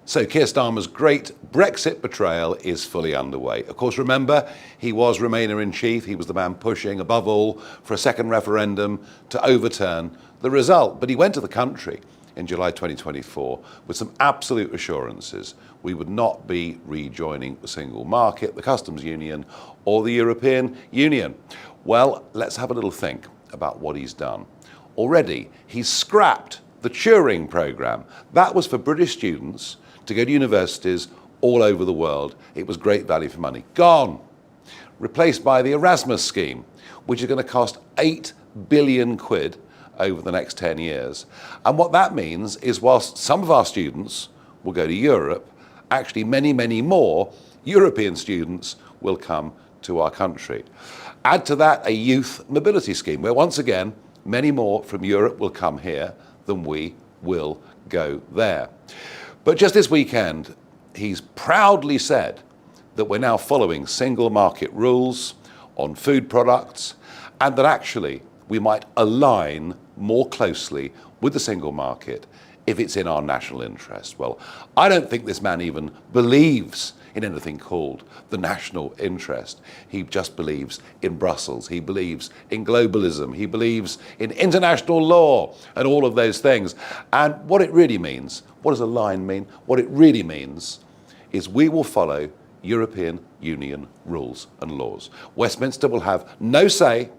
So Keir Starmer's great Brexit betrayal is fully underway. Of course, remember, he was Remainer-in-Chief. He was the man pushing, above all, for a second referendum to overturn the result. But he went to the country in July 2024 with some absolute assurances we would not be rejoining the single market, the customs union, or the European Union. Well, let's have a little think about what he's done. Already, he's scrapped the Turing programme. That was for British students to go to universities all over the world. It was great value for money. Gone. Replaced by the Erasmus scheme, which is going to cost 8 billion quid over the next 10 years. And what that means is whilst some of our students will go to Europe, actually many, many more European students will come to our country. Add to that a youth mobility scheme, where once again, many more from Europe will come here than we will go there. But just this weekend, he's proudly said that we're now following single market rules on food products, and that actually we might align more closely with the single market if it's in our national interest. Well, I don't think this man even believes in anything called the national interest. He just believes in Brussels. He believes in globalism. He believes in international law and all of those things. And what it really means, what does a line mean? What it really means is we will follow European Union rules and laws. Westminster will have no say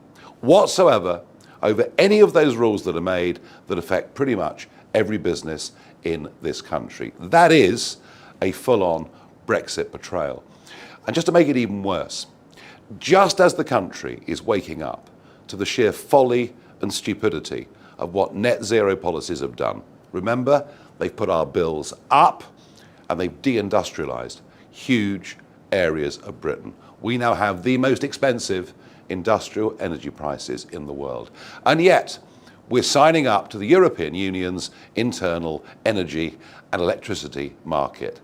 whatsoever over any of those rules that are made that affect pretty much every business in this country. That is a full-on Brexit betrayal. And just to make it even worse, just as the country is waking up to the sheer folly and stupidity of what net zero policies have done, remember, they've put our bills up and they've deindustrialized huge areas of Britain. We now have the most expensive industrial energy prices in the world. And yet, we're signing up to the European Union's internal energy and electricity market.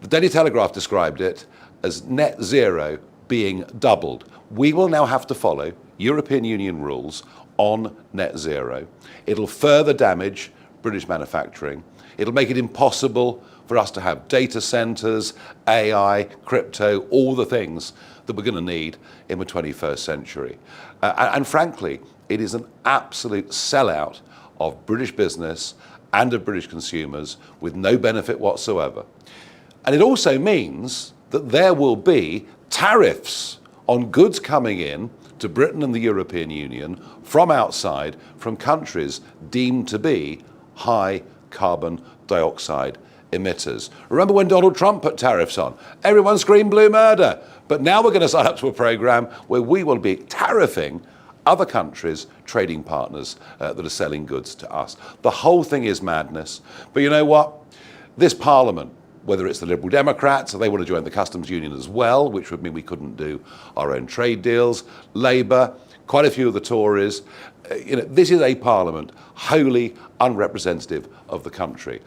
The Daily Telegraph described it as net zero being doubled. We will now have to follow European Union rules on net zero. It'll further damage British manufacturing. It'll make it impossible for us to have data centres, AI, crypto, all the things that we're going to need in the 21st century. And frankly, it is an absolute sellout of British business and of British consumers with no benefit whatsoever. And it also means that there will be tariffs on goods coming in to Britain and the European Union from outside, from countries deemed to be high carbon dioxide emitters. Remember when Donald Trump put tariffs on? Everyone screamed blue murder. But now we're going to sign up to a program where we will be tariffing other countries, trading partners that are selling goods to us. The whole thing is madness. But you know what? This Parliament, whether it's the Liberal Democrats, or they want to join the customs union as well, which would mean we couldn't do our own trade deals, Labour, quite a few of the Tories, this is a Parliament wholly unrepresentative of the country.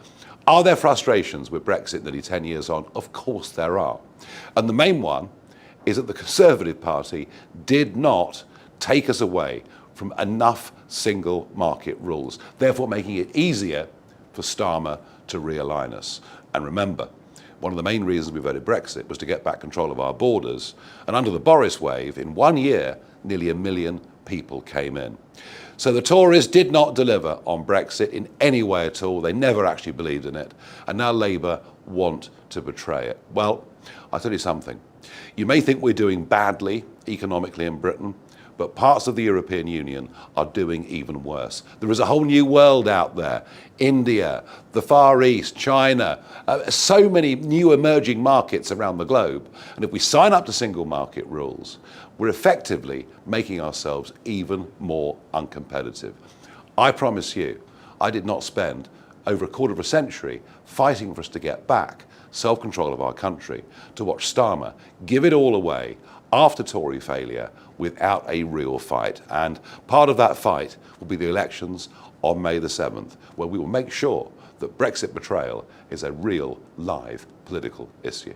Are there frustrations with Brexit nearly 10 years on? Of course there are. And the main one is that the Conservative Party did not take us away from enough single market rules, therefore making it easier for Starmer to realign us. And remember, one of the main reasons we voted Brexit was to get back control of our borders. And under the Boris wave, in 1 year, nearly 1 million people came in. So the Tories did not deliver on Brexit in any way at all. They never actually believed in it. And now Labour want to betray it. Well, I'll tell you something. You may think we're doing badly economically in Britain, but parts of the European Union are doing even worse. There is a whole new world out there. India, the Far East, China, so many new emerging markets around the globe. And if we sign up to single market rules, we're effectively making ourselves even more uncompetitive. I promise you, I did not spend over a quarter of a century fighting for us to get back self-control of our country, to watch Starmer give it all away after Tory failure without a real fight. And part of that fight will be the elections on May the 7th, where we will make sure that Brexit betrayal is a real, live political issue.